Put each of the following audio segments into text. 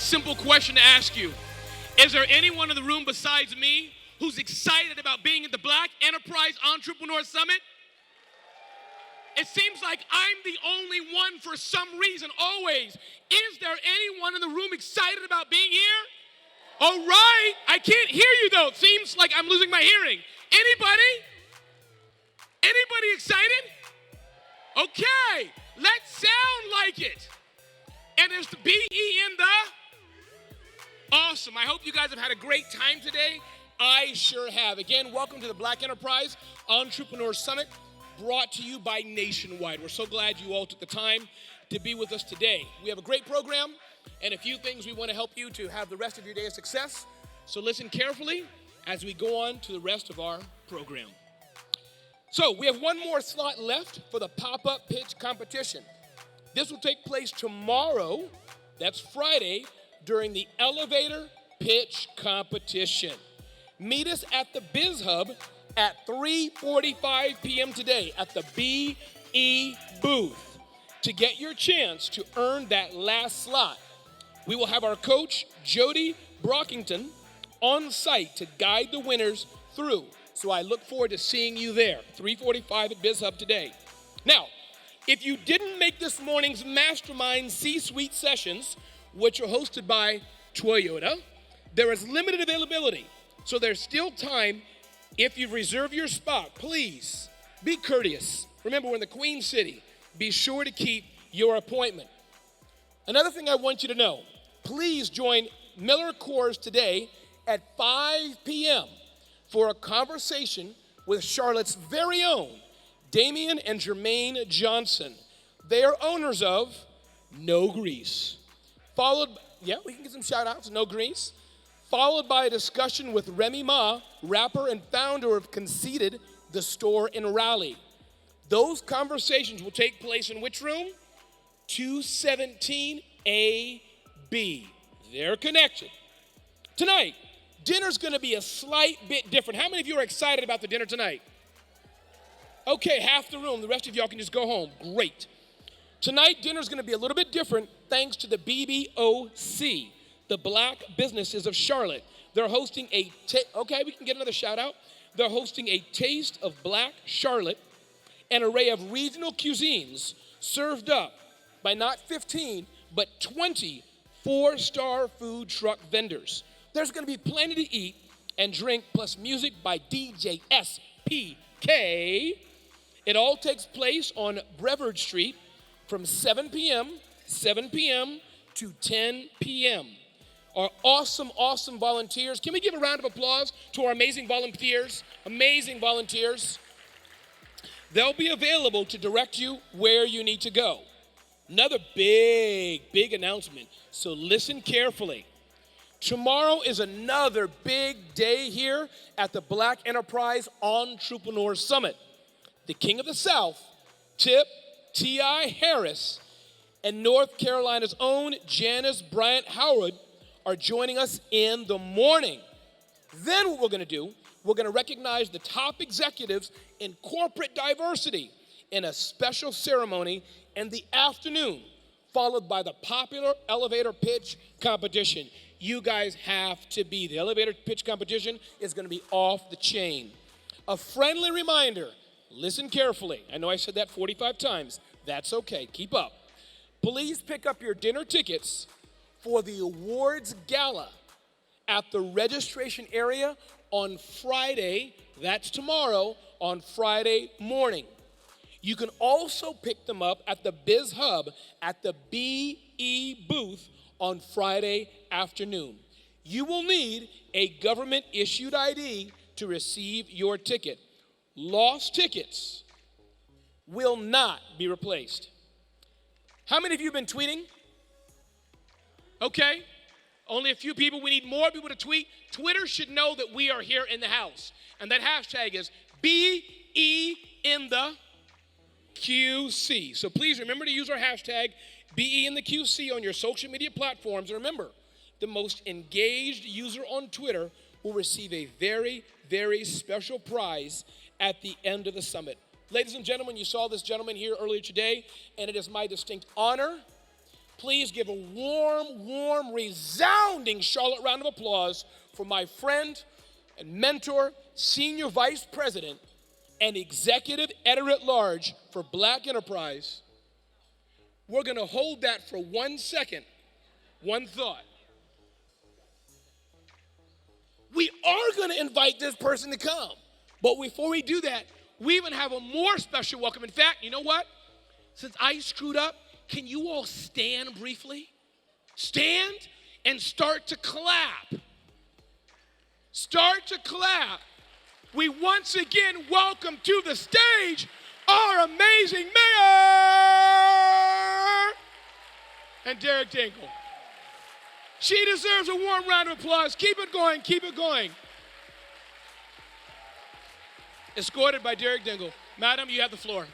simple question to ask you. Is there anyone in the room besides me who's excited about being at the Black Enterprise Entrepreneur Summit? It seems like I'm the only one for some reason, always. Is there anyone in the room excited about being here? All right. I can't hear you, though. It seems like I'm losing my hearing. Anybody? Anybody excited? Okay. Let's sound like it. And there's the B-E in the... Awesome. I hope you guys have had a great time today. I sure have. Again, welcome to the Black Enterprise Entrepreneur Summit, brought to you by Nationwide. We're so glad you all took the time to be with us today. We have a great program and a few things we want to help you to have the rest of your day a success. So listen carefully as we go on to the rest of our program. So we have one more slot left for the pop-up pitch competition. This will take place tomorrow, that's Friday, during the elevator pitch competition. Meet us at the Biz Hub at 3:45 p.m. today at the BE booth to get your chance to earn that last slot. We will have our coach, Jody Brockington, on site to guide the winners through. So I look forward to seeing you there, 3:45 at Biz Hub today. Now, if you didn't make this morning's Mastermind C-Suite sessions, which are hosted by Toyota, there is limited availability. So there's still time. If you've reserved your spot, please be courteous. Remember, we're in the Queen City. Be sure to keep your appointment. Another thing I want you to know, please join Miller Coors today at 5 p.m. for a conversation with Charlotte's very own Damian and Jermaine Johnson. They are owners of No Grease. We can get some shout outs, No Grease. Followed by a discussion with Remy Ma, rapper and founder of Conceited, the store in Raleigh. Those conversations will take place in which room? 217A-B. They're connected. Tonight, dinner's gonna be a slight bit different. How many of you are excited about the dinner tonight? Okay, half the room. The rest of y'all can just go home. Great. Tonight, dinner's gonna be a little bit different thanks to the BBOC, the Black Businesses of Charlotte. They're hosting we can get another shout out. They're hosting a Taste of Black Charlotte, an array of regional cuisines served up by not 15, but 20 four-star food truck vendors. There's gonna be plenty to eat and drink, plus music by DJ SPK. It all takes place on Brevard Street from 7 p.m. to 10 p.m. Our awesome volunteers. Can we give a round of applause to our amazing volunteers? Amazing volunteers. They'll be available to direct you where you need to go. Another big announcement, so listen carefully. Tomorrow is another big day here at the Black Enterprise Entrepreneur Summit. The King of the South, Tip T.I. Harris, and North Carolina's own Janice Bryant Howard are joining us in the morning. Then what we're gonna do, we're gonna recognize the top executives in corporate diversity in a special ceremony in the afternoon, followed by the popular elevator pitch competition. You guys have to be. The elevator pitch competition is gonna be off the chain. A friendly reminder, listen carefully. I know I said that 45 times. That's okay, keep up. Please pick up your dinner tickets for the awards gala at the registration area on Friday, that's tomorrow, on Friday morning. You can also pick them up at the Biz Hub at the BE booth on Friday afternoon. You will need a government-issued ID to receive your ticket. Lost tickets will not be replaced. How many of you have been tweeting? Okay, only a few people. We need more people to tweet. Twitter should know that we are here in the house. And that hashtag is BE in the QC. So please remember to use our hashtag BE in the QC on your social media platforms. And remember, the most engaged user on Twitter will receive a very, very special prize at the end of the summit. Ladies and gentlemen, you saw this gentleman here earlier today, and it is my distinct honor Please give a warm, resounding Charlotte round of applause for my friend and mentor, Senior Vice President, and Executive Editor-at-Large for Black Enterprise. We're going to hold that for 1 second, one thought. We are going to invite this person to come. But before we do that, we even have a more special welcome. In fact, you know what? Since I screwed up, can you all stand briefly? Stand and start to clap. Start to clap. We once again welcome to the stage our amazing mayor and Derek Dingle. She deserves a warm round of applause. Keep it going, keep it going. Escorted by Derek Dingle. Madam, you have the floor.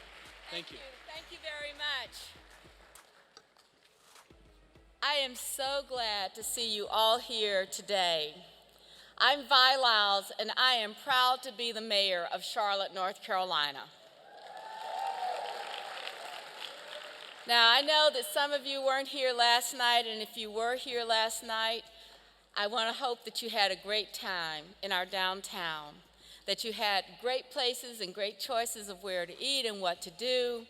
Thank you. Thank you very much. I am so glad to see you all here today. I'm Vi Lyles, and I am proud to be the mayor of Charlotte, North Carolina. Now, I know that some of you weren't here last night, and if you were here last night, I want to hope that you had a great time in our downtown, that you had great places and great choices of where to eat and what to do,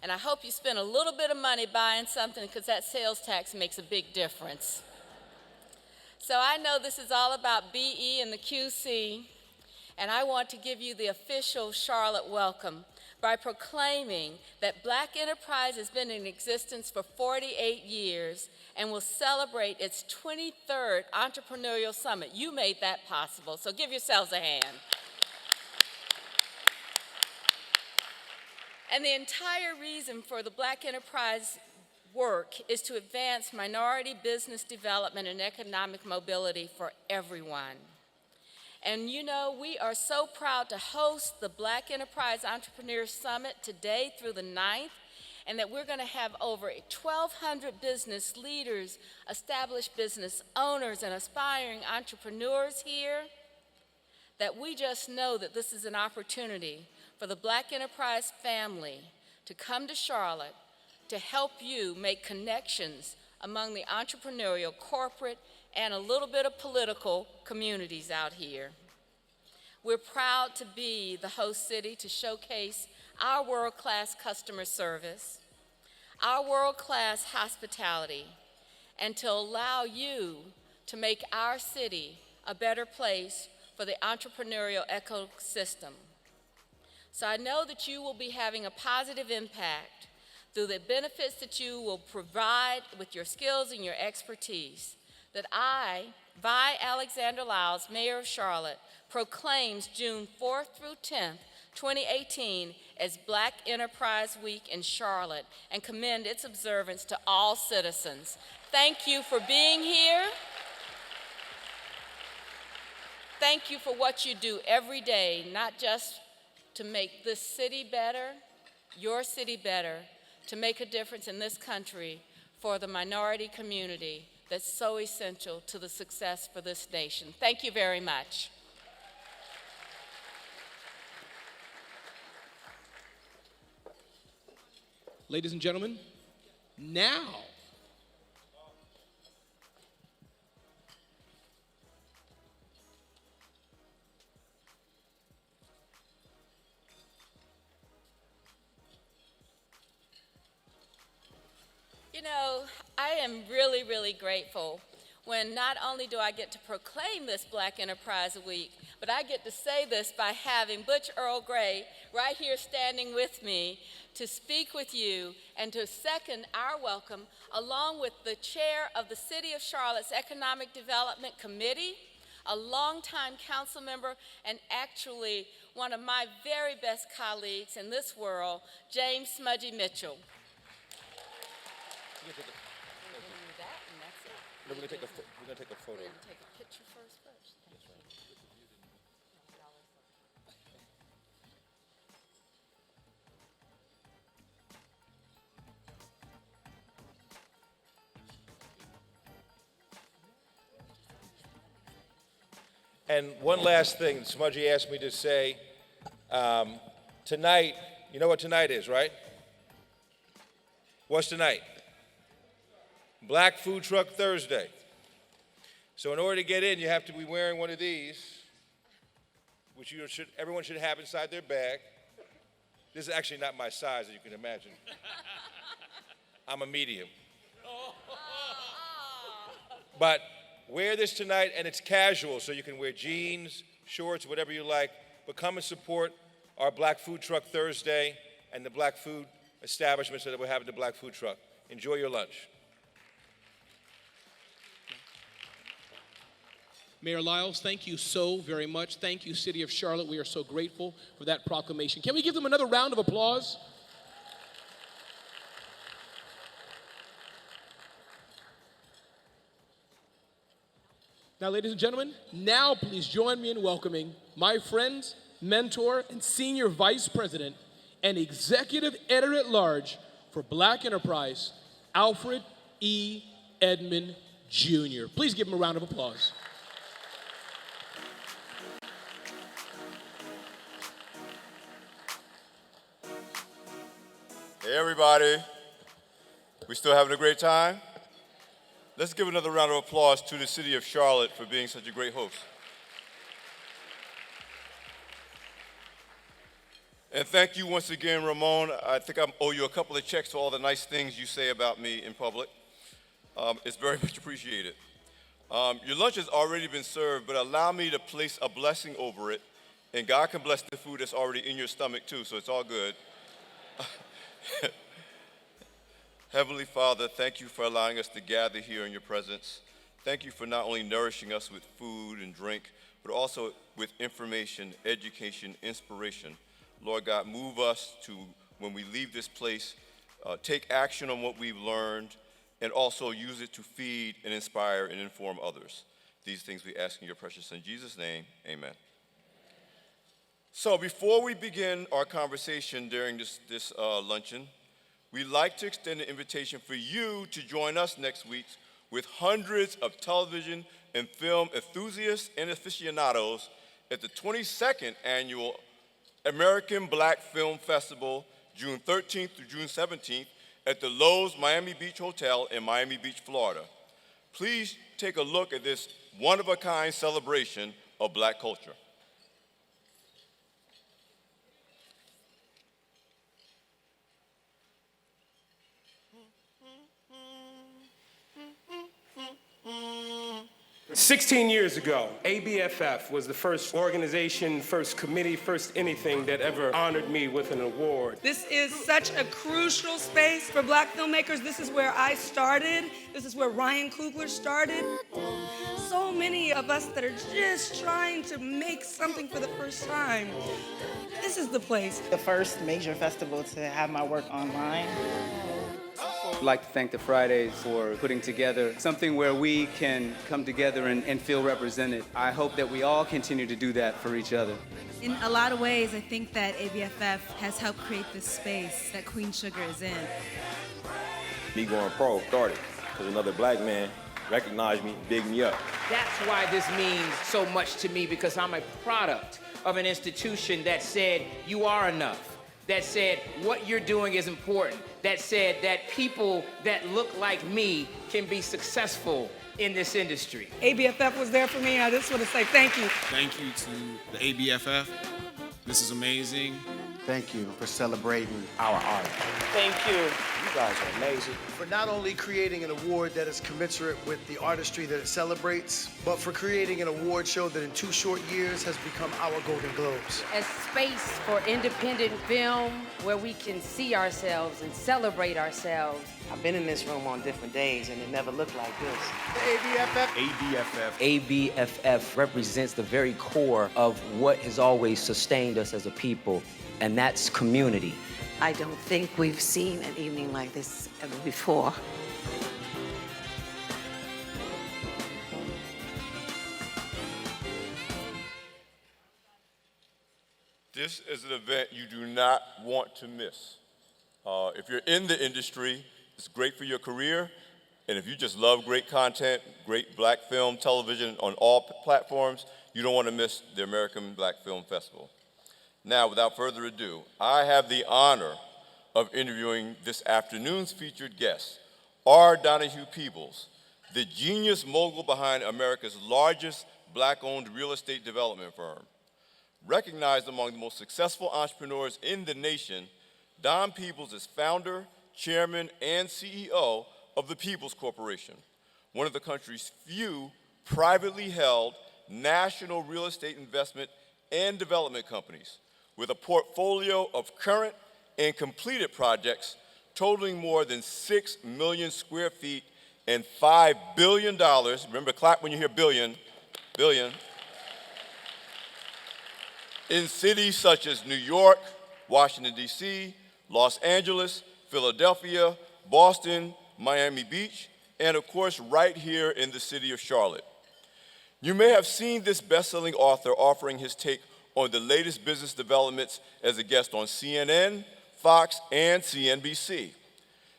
and I hope you spent a little bit of money buying something because that sales tax makes a big difference. So I know this is all about BE and the QC, and I want to give you the official Charlotte welcome by proclaiming that Black Enterprise has been in existence for 48 years and will celebrate its 23rd Entrepreneurial Summit. You made that possible, so give yourselves a hand. And the entire reason for the Black Enterprise work is to advance minority business development and economic mobility for everyone. And you know, we are so proud to host the Black Enterprise Entrepreneur Summit today through the 9th, and that we're going to have over 1,200 business leaders, established business owners, and aspiring entrepreneurs here, that we just know that this is an opportunity for the Black Enterprise family to come to Charlotte to help you make connections among the entrepreneurial, corporate, and a little bit of political communities out here. We're proud to be the host city to showcase our world-class customer service, our world-class hospitality, and to allow you to make our city a better place for the entrepreneurial ecosystem. So I know that you will be having a positive impact through the benefits that you will provide with your skills and your expertise, that I, Vi Alexander Lyles, Mayor of Charlotte, proclaims June 4th through 10th, 2018 as Black Enterprise Week in Charlotte and commend its observance to all citizens. Thank you for being here. Thank you for what you do every day, not just to make this city better, your city better, to make a difference in this country for the minority community that's so essential to the success for this nation. Thank you very much. Ladies and gentlemen, now, you know, I am really, really grateful when not only do I get to proclaim this Black Enterprise Week, but I get to say this by having Butch Earl Gray right here standing with me to speak with you and to second our welcome, along with the chair of the City of Charlotte's Economic Development Committee, a longtime council member, and actually one of my very best colleagues in this world, James Smudgy Mitchell. We're going to take a photo. We're going to take a picture first. That's right. And one last thing, Smudgy asked me to say, tonight, you know what tonight is, right? What's tonight? Black Food Truck Thursday. So in order to get in, you have to be wearing one of these, which everyone should have inside their bag. This is actually not my size, as you can imagine. I'm a medium. But wear this tonight, and it's casual, so you can wear jeans, shorts, whatever you like. But come and support our Black Food Truck Thursday and the black food establishments that we're having the Black Food Truck. Enjoy your lunch. Mayor Lyles, thank you so very much. Thank you, City of Charlotte. We are so grateful for that proclamation. Can we give them another round of applause? Now, ladies and gentlemen, now please join me in welcoming my friend, mentor, and senior vice president and executive editor-at-large for Black Enterprise, Alfred E. Edmond, Jr. Please give him a round of applause. Hey everybody, we still having a great time? Let's give another round of applause to the City of Charlotte for being such a great host. And thank you once again, Ramon. I think I owe you a couple of checks for all the nice things you say about me in public. It's very much appreciated. Your lunch has already been served, but allow me to place a blessing over it, and God can bless the food that's already in your stomach too, so it's all good. Heavenly Father, thank you for allowing us to gather here in your presence. Thank you for not only nourishing us with food and drink, but also with information, education, inspiration. Lord God, move us to, when we leave this place, take action on what we've learned, and also use it to feed and inspire and inform others. These things we ask in your precious Son, Jesus' name, amen. So before we begin our conversation during this luncheon, we'd like to extend an invitation for you to join us next week with hundreds of television and film enthusiasts and aficionados at the 22nd Annual American Black Film Festival, June 13th through June 17th at the Lowe's Miami Beach Hotel in Miami Beach, Florida. Please take a look at this one-of-a-kind celebration of Black culture. 16 years ago, ABFF was the first organization, first committee, first anything that ever honored me with an award. This is such a crucial space for Black filmmakers. This is where I started. This is where Ryan Coogler started. So many of us that are just trying to make something for the first time. This is the place. The first major festival to have my work online. I'd like to thank the Fridays for putting together something where we can come together and feel represented. I hope that we all continue to do that for each other. In a lot of ways, I think that ABFF has helped create this space that Queen Sugar is in. Me going pro started because another black man recognized me, bigged me up. That's why this means so much to me, because I'm a product of an institution that said you are enough, that said what you're doing is important, that said that people that look like me can be successful in this industry. ABFF was there for me. I just want to say thank you. Thank you to the ABFF. This is amazing. Thank you for celebrating our art. Thank you. You guys are amazing. For not only creating an award that is commensurate with the artistry that it celebrates, but for creating an award show that in 2 short years has become our Golden Globes. A space for independent film where we can see ourselves and celebrate ourselves. I've been in this room on different days and it never looked like this. ABFF represents the very core of what has always sustained us as a people, and that's community. I don't think we've seen an evening like this ever before. This is an event you do not want to miss. If you're in the industry, it's great for your career, and if you just love great content, great black film, television on all platforms, you don't want to miss the American Black Film Festival. Now, without further ado, I have the honor of interviewing this afternoon's featured guest, R. Donahue Peebles, the genius mogul behind America's largest black-owned real estate development firm. Recognized among the most successful entrepreneurs in the nation, Don Peebles is founder, chairman, and CEO of the Peebles Corporation, one of the country's few privately held national real estate investment and development companies, with a portfolio of current and completed projects totaling more than 6 million square feet and $5 billion. Remember, clap when you hear billion, in cities such as New York, Washington, D.C., Los Angeles, Philadelphia, Boston, Miami Beach, and of course, right here in the city of Charlotte. You may have seen this best-selling author offering his take on the latest business developments as a guest on CNN, Fox, and CNBC.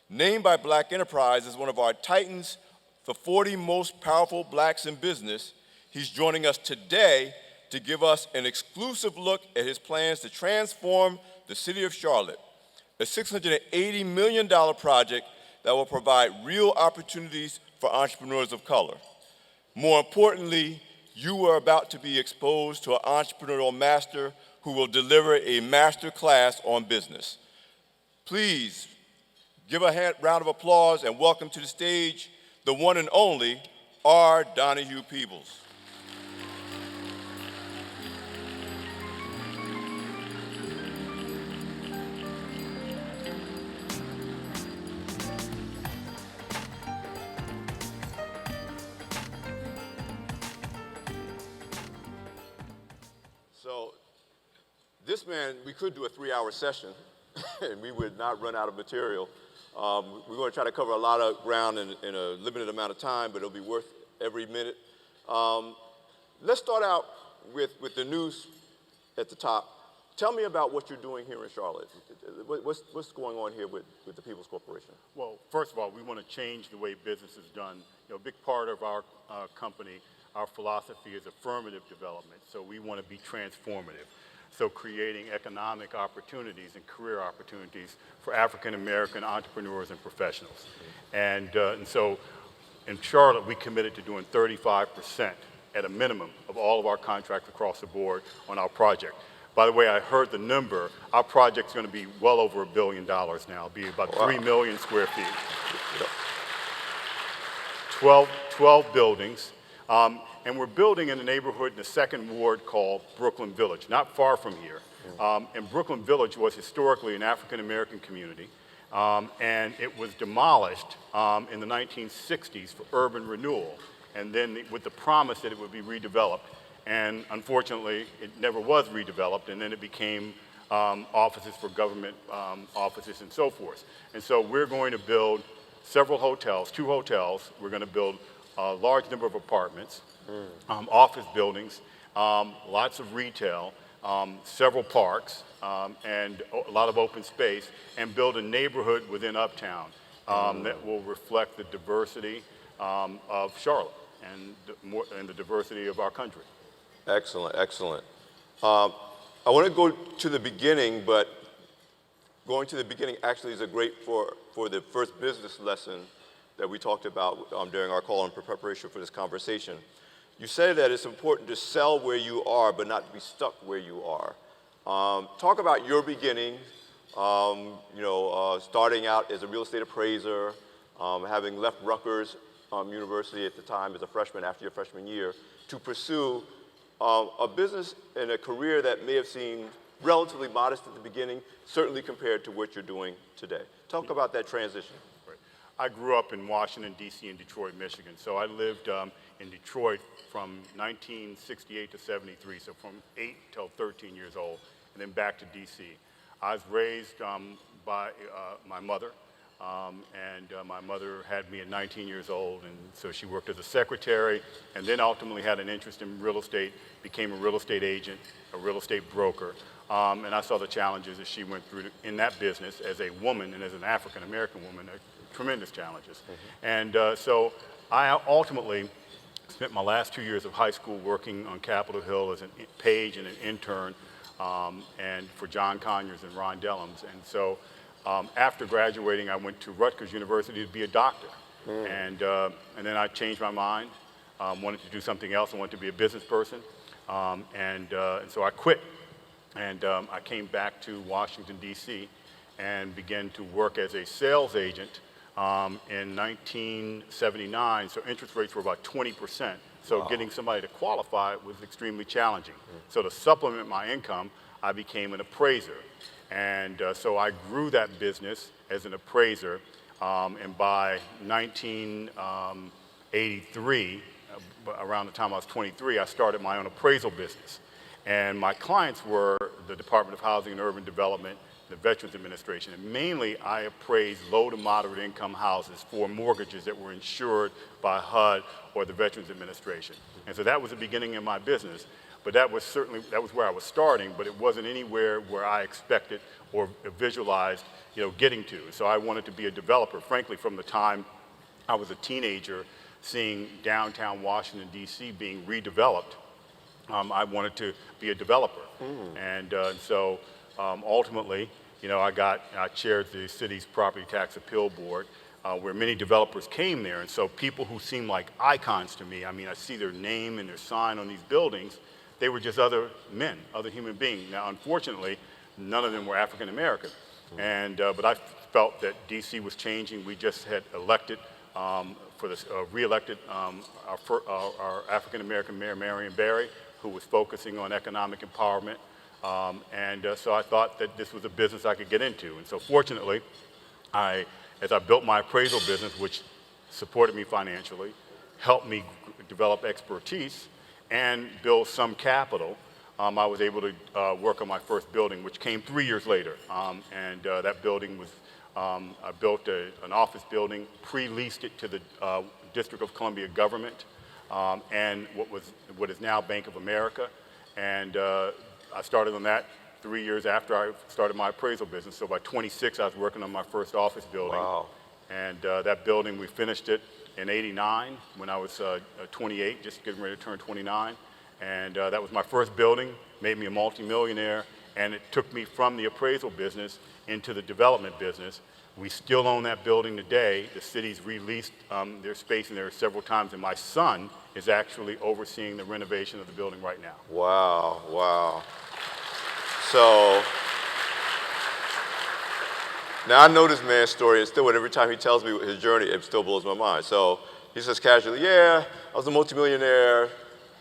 Named by Black Enterprise as one of our Titans, the 40 most powerful blacks in business, he's joining us today to give us an exclusive look at his plans to transform the city of Charlotte, a $680 million project that will provide real opportunities for entrepreneurs of color. More importantly, you are about to be exposed to an entrepreneurial master who will deliver a master class on business. Please give a round of applause and welcome to the stage the one and only R. Donahue Peebles. So this man, we could do a 3-hour session and we would not run out of material. We're going to try to cover a lot of ground in a limited amount of time, but it'll be worth every minute. Let's start out with the news at the top. Tell me about what you're doing here in Charlotte. What's going on here with the Peebles Corporation? Well, first of all, we want to change the way business is done. You know, a big part of our company, our philosophy is affirmative development, so we want to be transformative. So creating economic opportunities and career opportunities for African-American entrepreneurs and professionals. And so in Charlotte, we committed to doing 35% at a minimum of all of our contracts across the board on our project. By the way, I heard the number. Our project's going to be well over $1 billion now. It'll be about 3 million square feet. 12 buildings. And we're building in a neighborhood in the 2nd Ward called Brooklyn Village, not far from here. And Brooklyn Village was historically an African-American community, and it was demolished in the 1960s for urban renewal, and then with the promise that it would be redeveloped. And unfortunately, it never was redeveloped, and then it became offices for government offices and so forth. And so we're going to build several hotels, 2 hotels. We're going to build a large number of apartments, office buildings, lots of retail, several parks, and a lot of open space, and build a neighborhood within Uptown that will reflect the diversity of Charlotte and the diversity of our country. Excellent, excellent. I want to go to the beginning, but going to the beginning actually is a great for the first business lesson that we talked about during our call in preparation for this conversation. You said that it's important to sell where you are, but not to be stuck where you are. Talk about your beginnings, starting out as a real estate appraiser, having left Rutgers University at the time as a freshman after your freshman year, to pursue a business and a career that may have seemed relatively modest at the beginning, certainly compared to what you're doing today. Talk about that transition. I grew up in Washington, D.C. and Detroit, Michigan. So I lived in Detroit from 1968 to 73, so from 8 till 13 years old, and then back to D.C. I was raised by my mother, and my mother had me at 19 years old, and so she worked as a secretary, and then ultimately had an interest in real estate, became a real estate agent, a real estate broker, and I saw the challenges that she went through in that business as a woman and as an African-American woman. Tremendous challenges. And so I ultimately spent my last 2 years of high school working on Capitol Hill as a page and an intern and for John Conyers and Ron Dellums. And so After graduating, I went to Rutgers University to be a doctor. And then I changed my mind, wanted to do something else. I wanted to be a business person. And so I quit. And I came back to Washington, D.C. and began to work as a sales agent in 1979. So interest rates were about 20%. So getting somebody to qualify was extremely challenging. So to supplement my income, I became an appraiser. And so I grew that business as an appraiser. And by 1983, around the time I was 23, I started my own appraisal business. And my clients were the Department of Housing and Urban Development, the Veterans Administration. And mainly, I appraised low to moderate income houses for mortgages that were insured by HUD or the Veterans Administration. And so that was the beginning of my business. But that was where I was starting, but it wasn't anywhere where I expected or visualized, getting to. So I wanted to be a developer. Frankly, from the time I was a teenager, seeing downtown Washington, D.C. being redeveloped, I wanted to be a developer. And so ultimately, I chaired the city's property tax appeal board, where many developers came there. And so people who seemed like icons to me, I see their name and their sign on these buildings, they were just other men, other human beings. Now, unfortunately, none of them were African American. But I felt that D.C. was changing. We just had elected, re-elected our African American Mayor, Marion Barry, who was focusing on economic empowerment. So I thought that this was a business I could get into. And so fortunately, as I built my appraisal business, which supported me financially, helped me develop expertise, and build some capital, I was able to work on my first building, which came 3 years later. That building was, I built an office building, pre-leased it to the District of Columbia government, and what is now Bank of America. And I started on that 3 years after I started my appraisal business. So by 26, I was working on my first office building. Wow. And that building, we finished it in '89 when I was 28, just getting ready to turn 29. And that was my first building, made me a multimillionaire, and it took me from the appraisal business into the development business. We still own that building today. The city's released their space in there several times, and my son is actually overseeing the renovation of the building right now. Wow, wow. So, now I know this man's story, and still every time he tells me his journey, it still blows my mind. So, he says casually, yeah, I was a multimillionaire,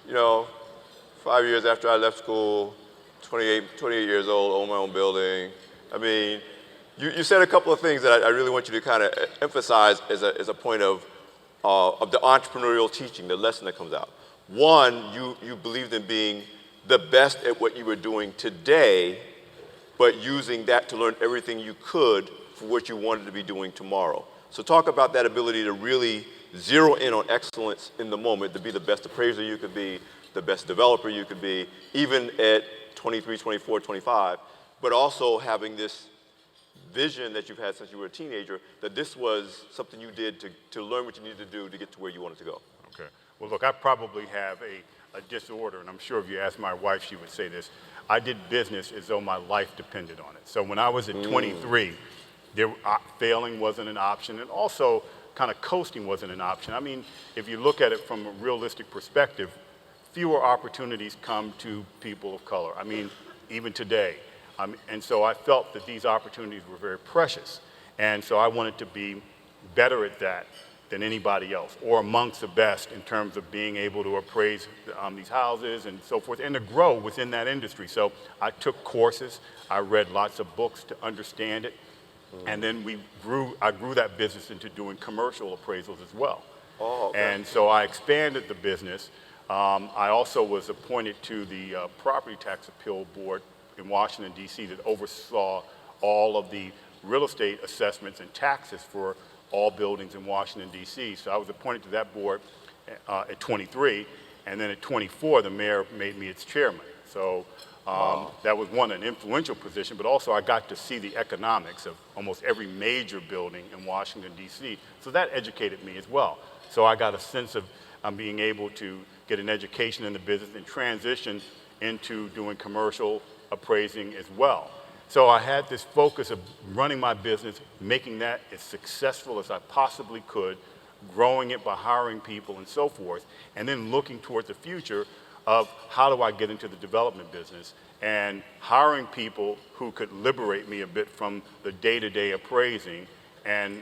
5 years after I left school, 28 years old, own my own building. You said a couple of things that I really want you to kind of emphasize as a point of the entrepreneurial teaching, the lesson that comes out. One, you believed in being the best at what you were doing today, but using that to learn everything you could for what you wanted to be doing tomorrow. So talk about that ability to really zero in on excellence in the moment, to be the best appraiser you could be, the best developer you could be, even at 23, 24, 25, but also having this vision that you've had since you were a teenager, that this was something you did to learn what you needed to do to get to where you wanted to go. Okay. Well, look, I probably have a disorder, and I'm sure if you asked my wife, she would say this. I did business as though my life depended on it. So when I was at 23, failing wasn't an option, and also kind of coasting wasn't an option. If you look at it from a realistic perspective, fewer opportunities come to people of color. Even today. And so I felt that these opportunities were very precious. And so I wanted to be better at that than anybody else, or amongst the best in terms of being able to appraise these houses and so forth, and to grow within that industry. So I took courses, I read lots of books to understand it, and then I grew that business into doing commercial appraisals as well. Oh, okay. And so I expanded the business. I also was appointed to the Property Tax Appeal Board in Washington, D.C. that oversaw all of the real estate assessments and taxes for all buildings in Washington, D.C. So I was appointed to that board at 23, and then at 24, the mayor made me its chairman. So that was an influential position, but also I got to see the economics of almost every major building in Washington, D.C. So that educated me as well. So I got a sense of being able to get an education in the business and transition into doing commercial appraising as well. So I had this focus of running my business, making that as successful as I possibly could, growing it by hiring people and so forth, and then looking towards the future of how do I get into the development business and hiring people who could liberate me a bit from the day-to-day appraising and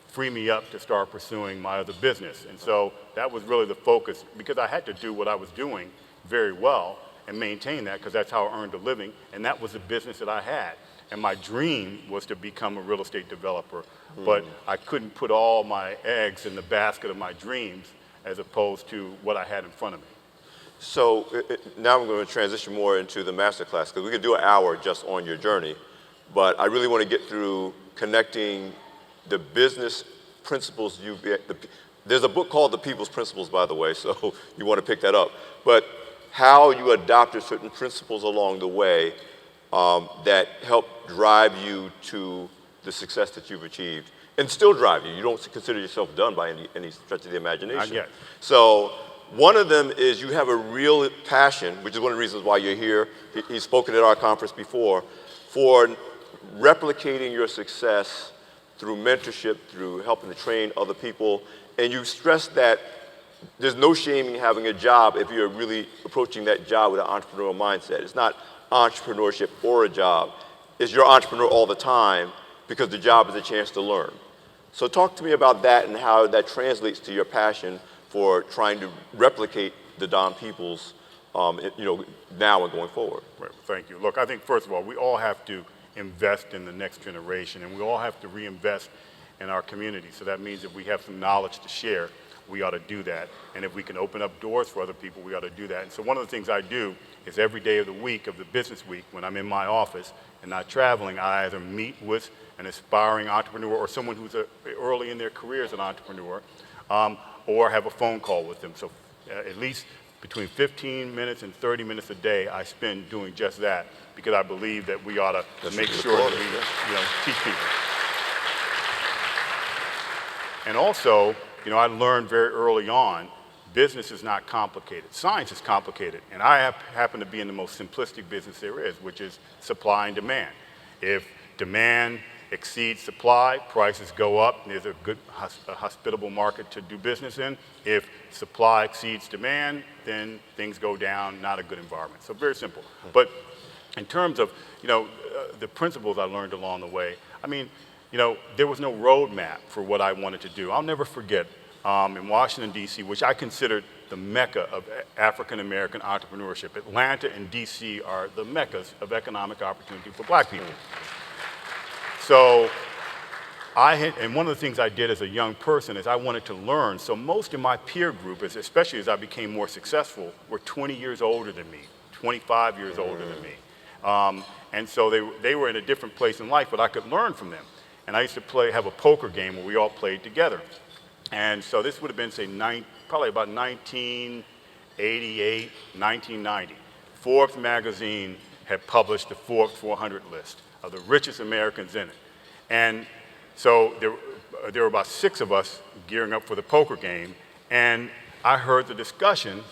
free me up to start pursuing my other business. And so that was really the focus, because I had to do what I was doing very well and maintain that, because that's how I earned a living, and that was the business that I had. And my dream was to become a real estate developer, but I couldn't put all my eggs in the basket of my dreams as opposed to what I had in front of me. So now I'm going to transition more into the masterclass, because we could do an hour just on your journey, but I really want to get through connecting the business principles there's a book called The People's Principles, by the way, so you want to pick that up. But how you adopted certain principles along the way that help drive you to the success that you've achieved, and still drive you. You don't consider yourself done by any stretch of the imagination. Not yet. So one of them is you have a real passion, which is one of the reasons why you're here. He's spoken at our conference before, for replicating your success through mentorship, through helping to train other people. And you stress that there's no shame in having a job if you're really approaching that job with an entrepreneurial mindset. It's not entrepreneurship or a job. It's you're entrepreneur all the time, because the job is a chance to learn. So talk to me about that and how that translates to your passion for trying to replicate the Don Peebles, now and going forward. Right, thank you. Look, I think first of all, we all have to invest in the next generation, and we all have to reinvest in our community. So that means if we have some knowledge to share, we ought to do that. And if we can open up doors for other people, we ought to do that. And so one of the things I do is every day of the week, of the business week, when I'm in my office and not traveling, I either meet with an aspiring entrepreneur or someone who's early in their career as an entrepreneur, or have a phone call with them. So at least between 15 minutes and 30 minutes a day I spend doing just that, because I believe that we ought to make sure that we teach people. And also, I learned very early on, business is not complicated. Science is complicated, and I happen to be in the most simplistic business there is, which is supply and demand. If demand exceeds supply, prices go up, there's a good hospitable market to do business in. If supply exceeds demand, then things go down, not a good environment. So very simple. But in terms of, the principles I learned along the way, there was no roadmap for what I wanted to do. I'll never forget in Washington, D.C., which I considered the mecca of African-American entrepreneurship. Atlanta and D.C. are the meccas of economic opportunity for black people. So and one of the things I did as a young person is I wanted to learn. So most of my peer group, especially as I became more successful, were 20 years older than me, 25 years older than me. And so they were in a different place in life, but I could learn from them. And I used to have a poker game where we all played together. And so this would have been, say, probably about 1988, 1990. Forbes magazine had published the Forbes 400 list of the richest Americans in it. And so there were about 6 of us gearing up for the poker game, and I heard the discussion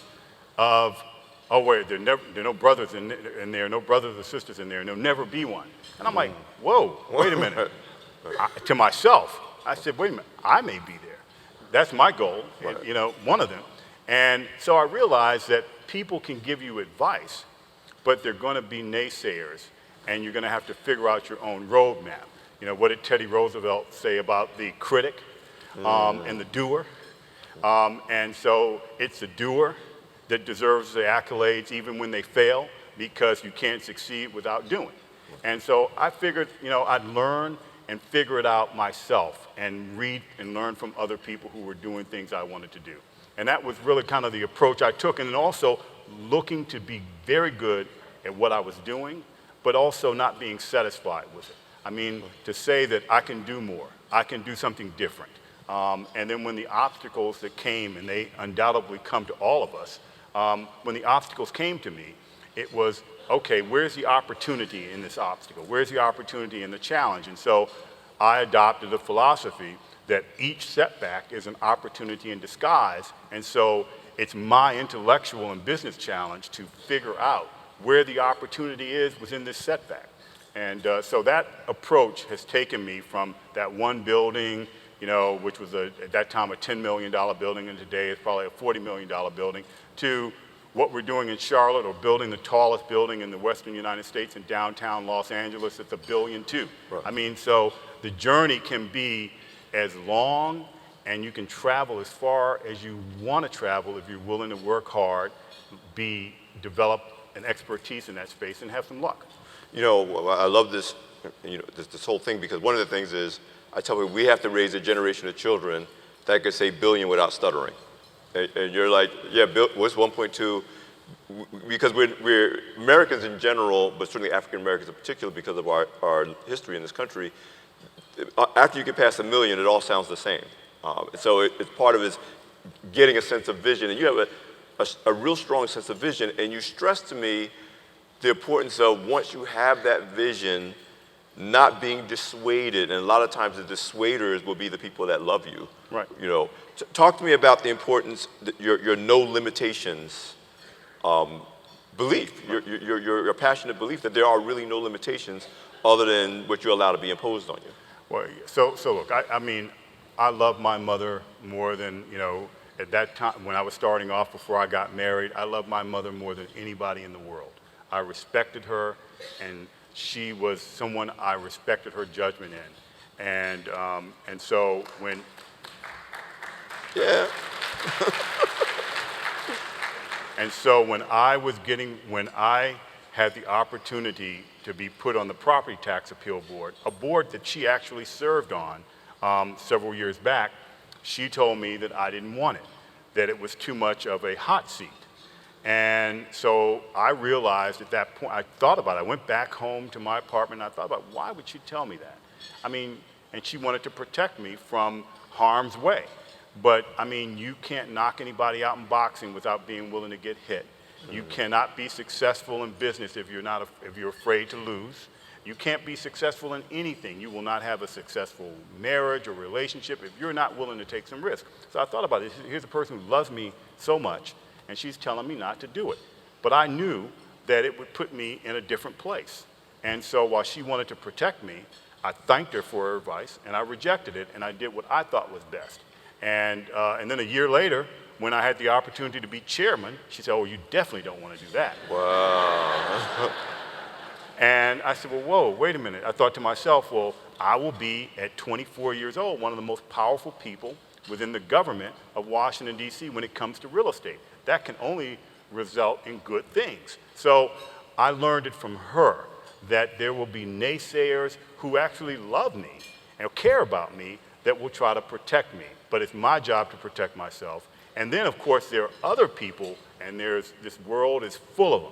of, oh wait, there are no brothers in there, no brothers or sisters in there, and there'll never be one. And I'm like, whoa, wait a minute. To myself, I said, wait a minute, I may be there. That's my goal, one of them. And so I realized that people can give you advice, but they're going to be naysayers, and you're going to have to figure out your own roadmap. What did Teddy Roosevelt say about the critic and the doer? And so it's the doer that deserves the accolades even when they fail, because you can't succeed without doing. And so I figured, I'd learn and figure it out myself and read and learn from other people who were doing things I wanted to do. And that was really kind of the approach I took, and then also looking to be very good at what I was doing, but also not being satisfied with it. To say that I can do more, I can do something different. And then when the obstacles that came, and they undoubtedly come to all of us, when the obstacles came to me, it was, okay, where's the opportunity in this obstacle? Where's the opportunity in the challenge? And so I adopted a philosophy that each setback is an opportunity in disguise. And so it's my intellectual and business challenge to figure out where the opportunity is within this setback. And so that approach has taken me from that one building, you know, which was at that time a $10 million building, and today it's probably a $40 million building, to what we're doing in Charlotte, or building the tallest building in the Western United States in downtown Los Angeles. It's $1 billion too. Right. I mean, so the journey can be as long, and you can travel as far as you want to travel if you're willing to work hard, develop an expertise in that space, and have some luck. You know, I love this, you know, this whole thing, because one of the things is, I tell people we have to raise a generation of children that could say billion without stuttering. And you're like, yeah, what's 1.2? Because we're Americans in general, but certainly African Americans in particular, because of our history in this country, after you get past $1 million, it all sounds the same. So it's part of is getting a sense of vision. And you have a real strong sense of vision, and you stress to me the importance of, once you have that vision, not being dissuaded. And a lot of times the dissuaders will be the people that love you. Right. You know, talk to me about the importance, your no limitations belief, your passionate belief that there are really no limitations other than what you're allowed to be imposed on you. Well, so look, I mean, I love my mother more than, you know, at that time when I was starting off before I got married, I loved my mother more than anybody in the world. I respected her, and she was someone I respected her judgment in. And so when... Yeah. And so when I had the opportunity to be put on the Property Tax Appeal Board, a board that she actually served on several years back, she told me that I didn't want it, that it was too much of a hot seat. And so I realized at that point, I thought about it. I went back home to my apartment, and I thought about, why would she tell me that? I mean, and she wanted to protect me from harm's way. But I mean, you can't knock anybody out in boxing without being willing to get hit. You cannot be successful in business if you're afraid to lose. You can't be successful in anything. You will not have a successful marriage or relationship if you're not willing to take some risk. So I thought about it. Here's a person who loves me so much, and she's telling me not to do it. But I knew that it would put me in a different place. And so while she wanted to protect me, I thanked her for her advice, and I rejected it, and I did what I thought was best. And then a year later, when I had the opportunity to be chairman, she said, oh, you definitely don't want to do that. Wow. And I said, well, whoa, wait a minute. I thought to myself, well, I will be, at 24 years old, one of the most powerful people within the government of Washington, D.C. when it comes to real estate. That can only result in good things. So I learned it from her, that there will be naysayers who actually love me and care about me that will try to protect me. But it's my job to protect myself. And then, of course, there are other people, and this world is full of them,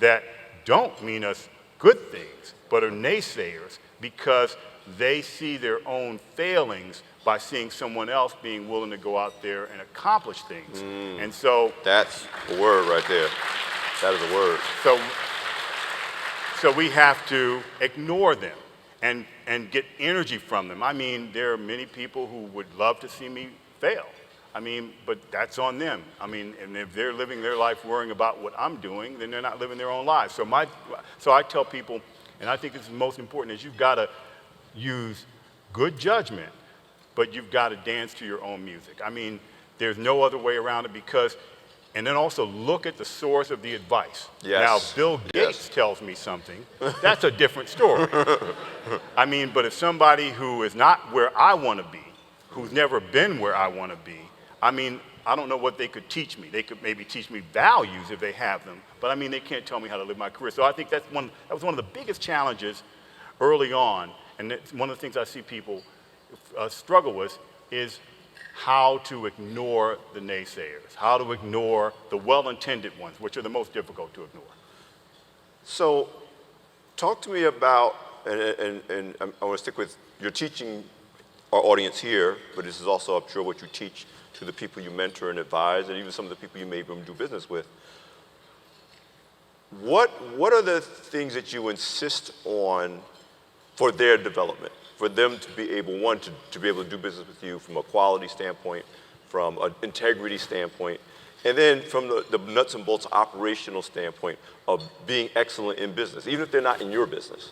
that don't mean us good things, but are naysayers because they see their own failings by seeing someone else being willing to go out there and accomplish things. And so... That's a word right there. That is a word. So we have to ignore them and get energy from them. I mean, there are many people who would love to see me fail. I mean, but that's on them. I mean, and if they're living their life worrying about what I'm doing, then they're not living their own lives. So I tell people, and I think this is most important, is you've got to use good judgment, but you've got to dance to your own music. I mean, there's no other way around it because, and then also look at the source of the advice. Yes. Now, if Bill Gates tells me something, that's a different story. I mean, but if somebody who is not where I want to be, who's never been where I want to be, I mean, I don't know what they could teach me. They could maybe teach me values if they have them, but I mean, they can't tell me how to live my career. So I think that was one of the biggest challenges early on, and it's one of the things I see people struggle with is how to ignore the naysayers, how to ignore the well-intended ones, which are the most difficult to ignore. So talk to me about, and I want to stick with, you're teaching our audience here, but this is also, I'm sure, what you teach to the people you mentor and advise, and even some of the people you may even do business with. What are the things that you insist on for their development, for them to be able, one, to be able to do business with you from a quality standpoint, from an integrity standpoint, and then from the nuts and bolts operational standpoint of being excellent in business, even if they're not in your business?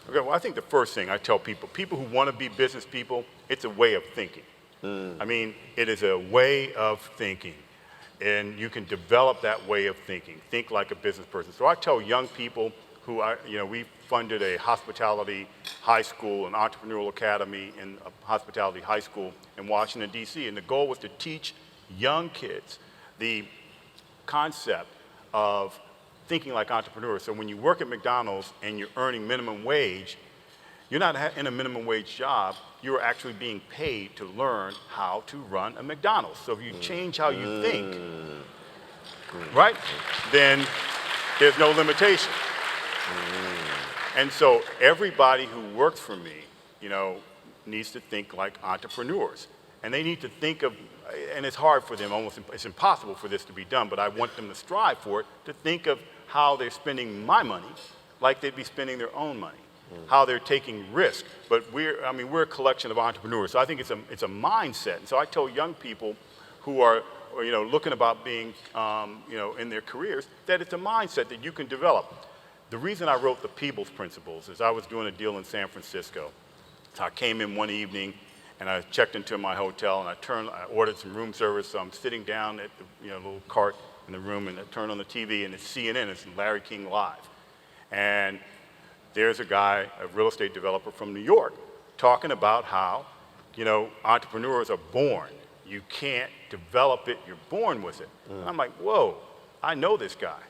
Okay, well, I think the first thing I tell people who want to be business people, it's a way of thinking. I mean, it is a way of thinking, and you can develop that way of thinking. Think like a business person. So I tell young people who we funded a hospitality high school, an entrepreneurial academy in a hospitality high school in Washington, D.C., and the goal was to teach young kids the concept of thinking like entrepreneurs. So when you work at McDonald's and you're earning minimum wage, you're not in a minimum wage job, you're actually being paid to learn how to run a McDonald's. So if you change how you think, right, then there's no limitation. And so everybody who works for me, needs to think like entrepreneurs. And they need to think of, and it's hard for them, it's impossible for this to be done, but I want them to strive for it, to think of how they're spending my money like they'd be spending their own money, how they're taking risk. But we're a collection of entrepreneurs, so I think it's a mindset. And so I tell young people who are looking about being in their careers that it's a mindset that you can develop. The reason I wrote the Peebles Principles is I was doing a deal in San Francisco. So I came in one evening and I checked into my hotel and I ordered some room service. So I'm sitting down at the little cart in the room and I turn on the TV and it's CNN, it's Larry King Live. And there's a guy, a real estate developer from New York, talking about how, entrepreneurs are born. You can't develop it, you're born with it. And I'm like, whoa, I know this guy.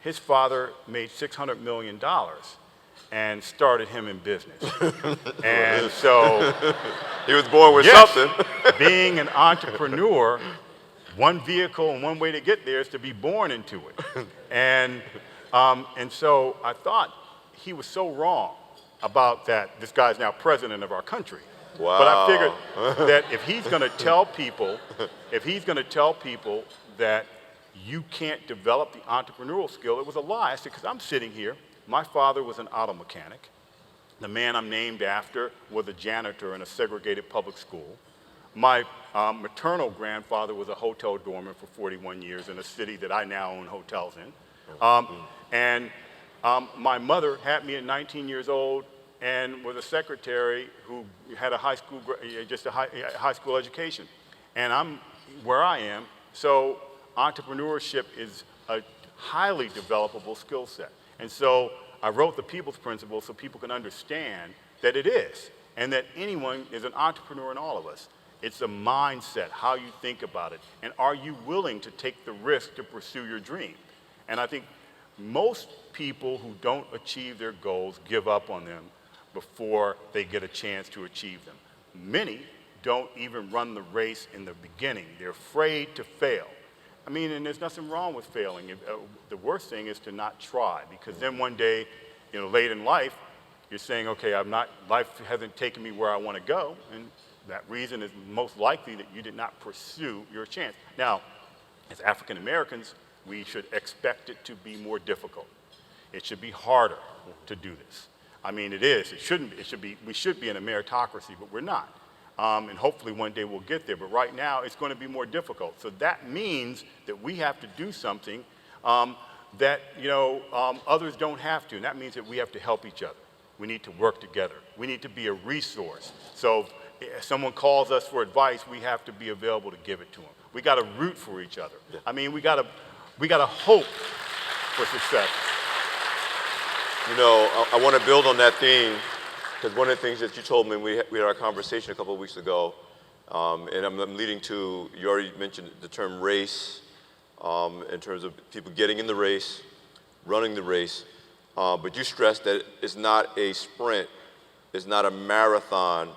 His father made $600 million and started him in business. And so he was born with something. Being an entrepreneur, one vehicle and one way to get there is to be born into it. And so I thought he was so wrong about that. This guy's now president of our country. Wow. But I figured that if he's going to tell people that you can't develop the entrepreneurial skill, it was a lie. I said, because I'm sitting here, my father was an auto mechanic. The man I'm named after was a janitor in a segregated public school. My maternal grandfather was a hotel doorman for 41 years in a city that I now own hotels in. My mother had me at 19 years old and was a secretary who had a high school education. And I'm where I am, so entrepreneurship is a highly developable skill set. And so I wrote the Peebles Principles so people can understand that it is, and that anyone is an entrepreneur in all of us. It's a mindset, how you think about it, and are you willing to take the risk to pursue your dream? And I think most people who don't achieve their goals give up on them before they get a chance to achieve them. Many don't even run the race in the beginning. They're afraid to fail. And there's nothing wrong with failing. The worst thing is to not try, because then one day, late in life, you're saying, okay, life hasn't taken me where I want to go, and that reason is most likely that you did not pursue your chance. Now, as African Americans, we should expect it to be more difficult. It should be harder to do this. It is. It shouldn't be. We should be in a meritocracy, but we're not. And hopefully one day we'll get there. But right now, it's going to be more difficult. So that means that we have to do something that others don't have to. And that means that we have to help each other. We need to work together. We need to be a resource. So if someone calls us for advice, we have to be available to give it to them. We got to root for each other. We got to hope for success. I want to build on that theme, because one of the things that you told me, we had our conversation a couple of weeks ago, and I'm leading to, you already mentioned the term race, in terms of people getting in the race, running the race, but you stressed that it's not a sprint, it's not a marathon,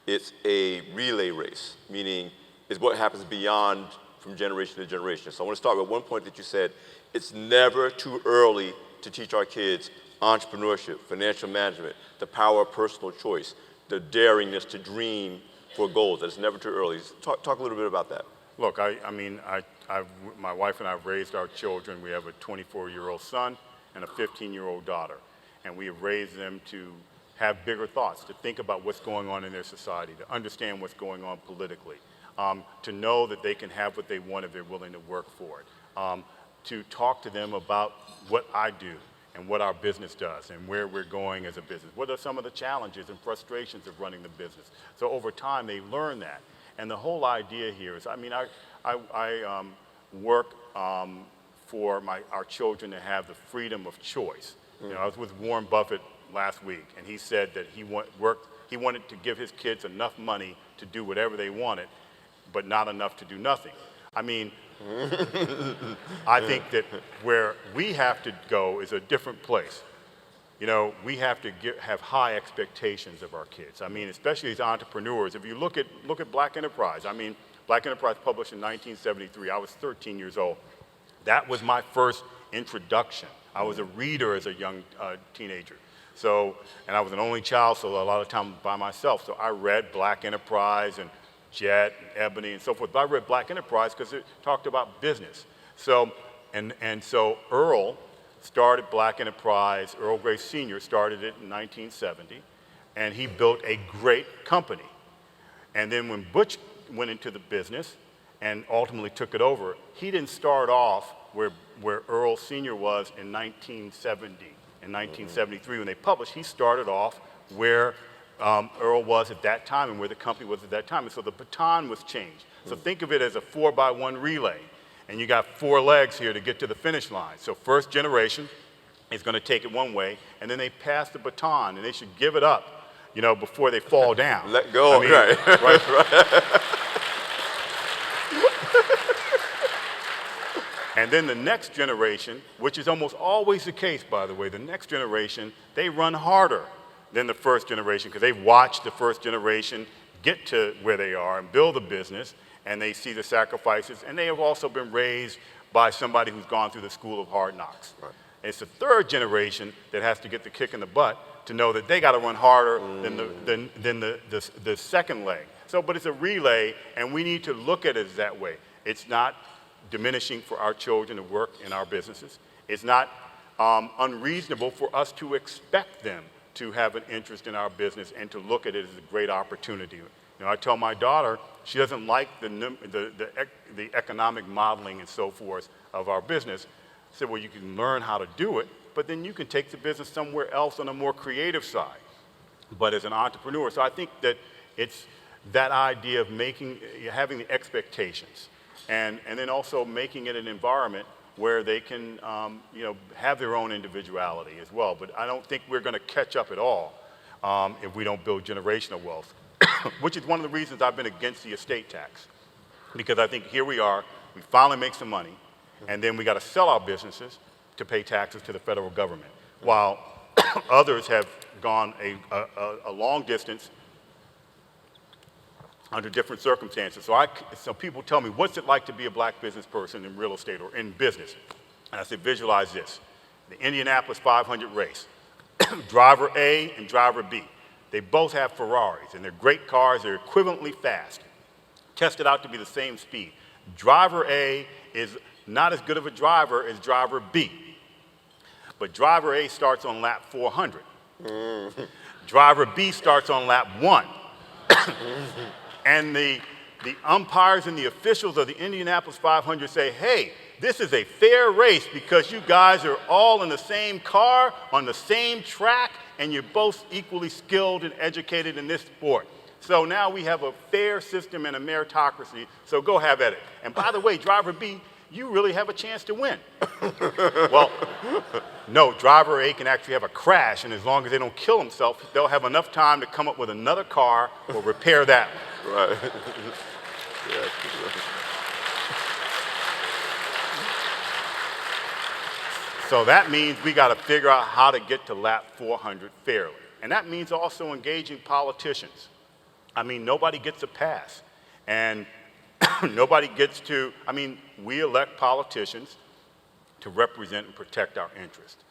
it's a relay race, meaning it's what happens beyond from generation to generation. So I want to start with one point that you said, it's never too early to teach our kids entrepreneurship, financial management, the power of personal choice, the daringness to dream for goals. That it's never too early. Talk a little bit about that. Look, my wife and I have raised our children. We have a 24-year-old son and a 15-year-old daughter. And we have raised them to have bigger thoughts, to think about what's going on in their society, to understand what's going on politically, to know that they can have what they want if they're willing to work for it, to talk to them about what I do and what our business does and where we're going as a business. What are some of the challenges and frustrations of running the business? So over time, they learn that. And the whole idea here is, I mean, I work for our children to have the freedom of choice. You know, I was with Warren Buffett last week, and he said that he wanted to give his kids enough money to do whatever they wanted, but not enough to do nothing. I mean, I think that where we have to go is a different place. You know, we have to have high expectations of our kids. I mean, especially as entrepreneurs. If you look at Black Enterprise, I mean, Black Enterprise published in 1973. I was 13 years old. That was my first introduction. I was a reader as a young teenager. So, and I was an only child, so a lot of time by myself. So I read Black Enterprise and Jet and Ebony and so forth. But I read Black Enterprise because it talked about business. So, and so Earl started Black Enterprise. Earl Gray Sr. started it in 1970, and he built a great company. And then when Butch went into the business and ultimately took it over, he didn't start off where Earl Sr. was in 1970. In 1973, when they published, he started off where Earl was at that time and where the company was at that time. And so the baton was changed. So think of it as a 4x1 relay. And you got 4 legs here to get to the finish line. So first generation is going to take it one way, and then they pass the baton, and they should give it up, you know, before they fall down. Let go, I mean, right. right. And then the next generation, which is almost always the case, by the way, the next generation, they run harder than the first generation because they've watched the first generation get to where they are and build a business, and they see the sacrifices, and they have also been raised by somebody who's gone through the school of hard knocks. Right. It's the third generation that has to get the kick in the butt to know that they got to run harder than the second leg. So, but it's a relay, and we need to look at it that way. It's not diminishing for our children to work in our businesses. It's not unreasonable for us to expect them to have an interest in our business and to look at it as a great opportunity. You know, I tell my daughter she doesn't like the economic modeling and so forth of our business. I said, well, you can learn how to do it, but then you can take the business somewhere else on a more creative side. But as an entrepreneur, so I think that it's that idea of having the expectations. And then also making it an environment where they can you know, have their own individuality as well. But I don't think we're going to catch up at all if we don't build generational wealth, which is one of the reasons I've been against the estate tax. Because I think here we are, we finally make some money, and then we got to sell our businesses to pay taxes to the federal government, while others have gone a long distance under different circumstances. So people tell me, what's it like to be a black business person in real estate or in business? And I said, visualize this. The Indianapolis 500 race, driver A and driver B. They both have Ferraris, and they're great cars, they're equivalently fast, tested out to be the same speed. Driver A is not as good of a driver as driver B, but driver A starts on lap 400. Driver B starts on lap 1. And the umpires and the officials of the Indianapolis 500 say, hey, this is a fair race because you guys are all in the same car, on the same track, and you're both equally skilled and educated in this sport. So now we have a fair system and a meritocracy, so go have at it. And by the way, driver B, you really have a chance to win. Well, no, driver A can actually have a crash, and as long as they don't kill themselves, they'll have enough time to come up with another car or repair that one. Right. So that means we got to figure out how to get to lap 400 fairly. And that means also engaging politicians. I mean, nobody gets a pass. And nobody gets to, I mean, we elect politicians to represent and protect our interests.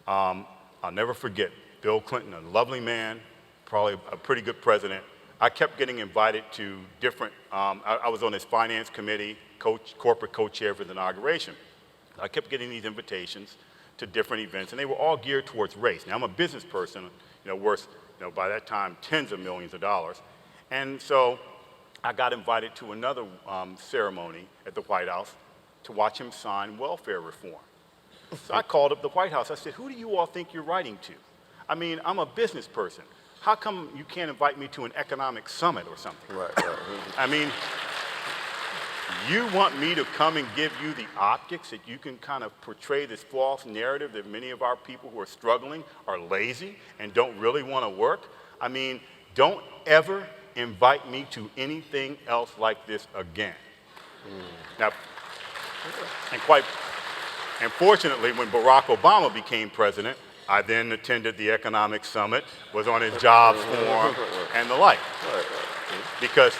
I'll never forget Bill Clinton, a lovely man, probably a pretty good president. I kept getting invited to different, I was on his finance committee, corporate co-chair for the inauguration. I kept getting these invitations to different events, and they were all geared towards race. Now, I'm a business person, you know, worth, you know, by that time, tens of millions of dollars. And so I got invited to another ceremony at the White House to watch him sign welfare reform. So I called up the White House. I said, who do you all think you're writing to? I mean, I'm a business person. How come you can't invite me to an economic summit or something? Right. I mean, you want me to come and give you the optics that you can kind of portray this false narrative that many of our people who are struggling are lazy and don't really want to work? I mean, don't ever invite me to anything else like this again. Now, and fortunately, when Barack Obama became president, I then attended the economic summit, was on his jobs forum, and the like. Because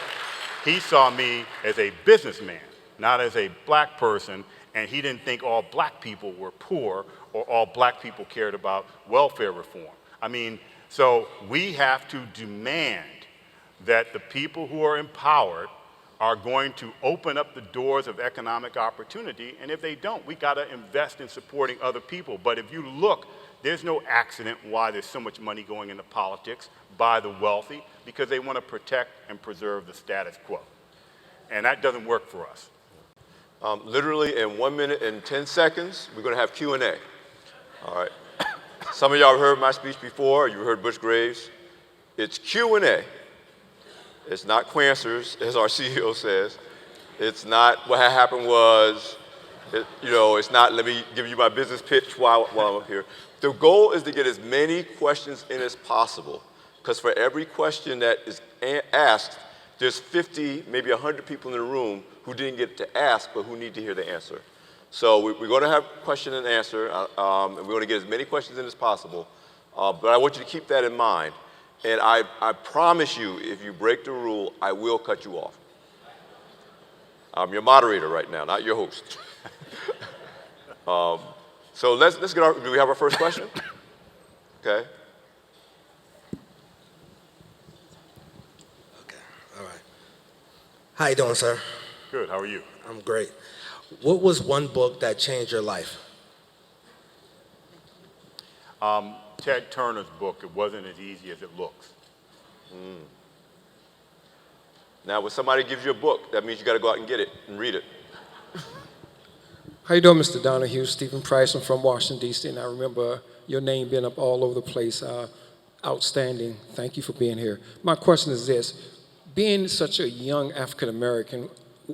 he saw me as a businessman, not as a black person, and he didn't think all black people were poor or all black people cared about welfare reform. I mean, so we have to demand that the people who are empowered are going to open up the doors of economic opportunity, and if they don't, we gotta invest in supporting other people. But if you look, there's no accident why there's so much money going into politics by the wealthy, because they want to protect and preserve the status quo. And that doesn't work for us. Literally in 1 minute and 10 seconds, we're going to have Q&A. All right. Some of y'all have heard my speech before. You heard Butch Graves. It's Q&A. It's not Quanswers, as our CEO says. It's not what happened was, it's not let me give you my business pitch while I'm up here. The goal is to get as many questions in as possible, because for every question that is asked, there's 50, maybe 100 people in the room who didn't get to ask, but who need to hear the answer. So we're going to have question and answer, and we're going to get as many questions in as possible. But I want you to keep that in mind. And I promise you, if you break the rule, I will cut you off. I'm your moderator right now, not your host. So let's get do we have our first question? Okay. All right. How you doing, sir? Good, how are you? I'm great. What was one book that changed your life? Ted Turner's book, It Wasn't as Easy as It Looks. Now, when somebody gives you a book, that means you got to go out and get it and read it. How you doing, Mr. Donahue? Stephen Price. I'm from Washington, D.C., and I remember your name being up all over the place. Outstanding. Thank you for being here. My question is this. Being such a young African-American,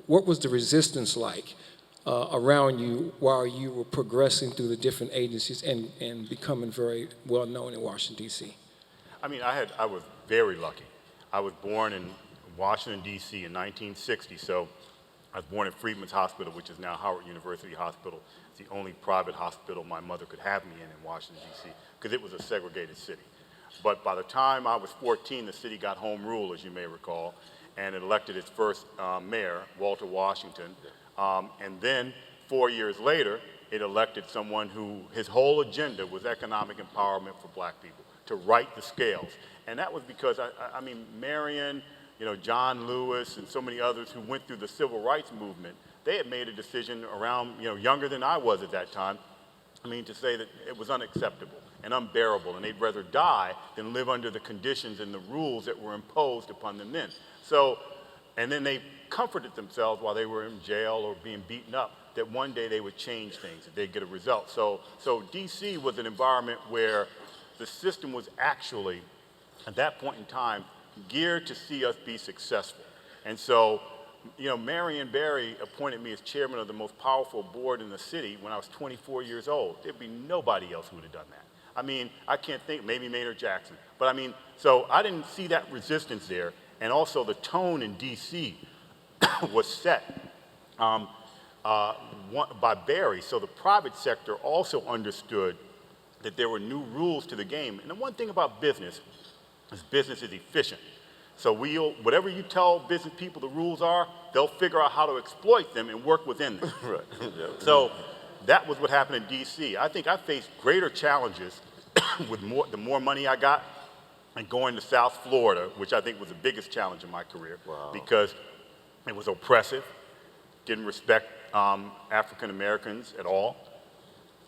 what was the resistance like around you while you were progressing through the different agencies and becoming very well known in Washington, D.C.? I mean, I was very lucky. I was born in Washington, D.C. in 1960, so I was born at Freedman's Hospital, which is now Howard University Hospital. It's the only private hospital my mother could have me in Washington, D.C., because it was a segregated city. But by the time I was 14, the city got home rule, as you may recall, and it elected its first mayor, Walter Washington. And then 4 years later, it elected someone who his whole agenda was economic empowerment for black people, to right the scales. And that was because, I mean, Marion, John Lewis and so many others who went through the civil rights movement, they had made a decision around, younger than I was at that time, to say that it was unacceptable and unbearable, and they'd rather die than live under the conditions and the rules that were imposed upon them then. So, and then they comforted themselves while they were in jail or being beaten up that one day they would change things, that they'd get a result. So DC was an environment where the system was actually, at that point in time, geared to see us be successful. And so, Marion Barry appointed me as chairman of the most powerful board in the city when I was 24 years old. There'd be nobody else who would have done that. I can't think, maybe Maynard Jackson. But so I didn't see that resistance there. And also the tone in DC was set by Barry. So the private sector also understood that there were new rules to the game. And the one thing about business is efficient. So whatever you tell business people the rules are, they'll figure out how to exploit them and work within them. Right. Yeah. So that was what happened in DC. I think I faced greater challenges with the more money I got and going to South Florida, which I think was the biggest challenge in my career. Wow. Because it was oppressive, didn't respect African Americans at all.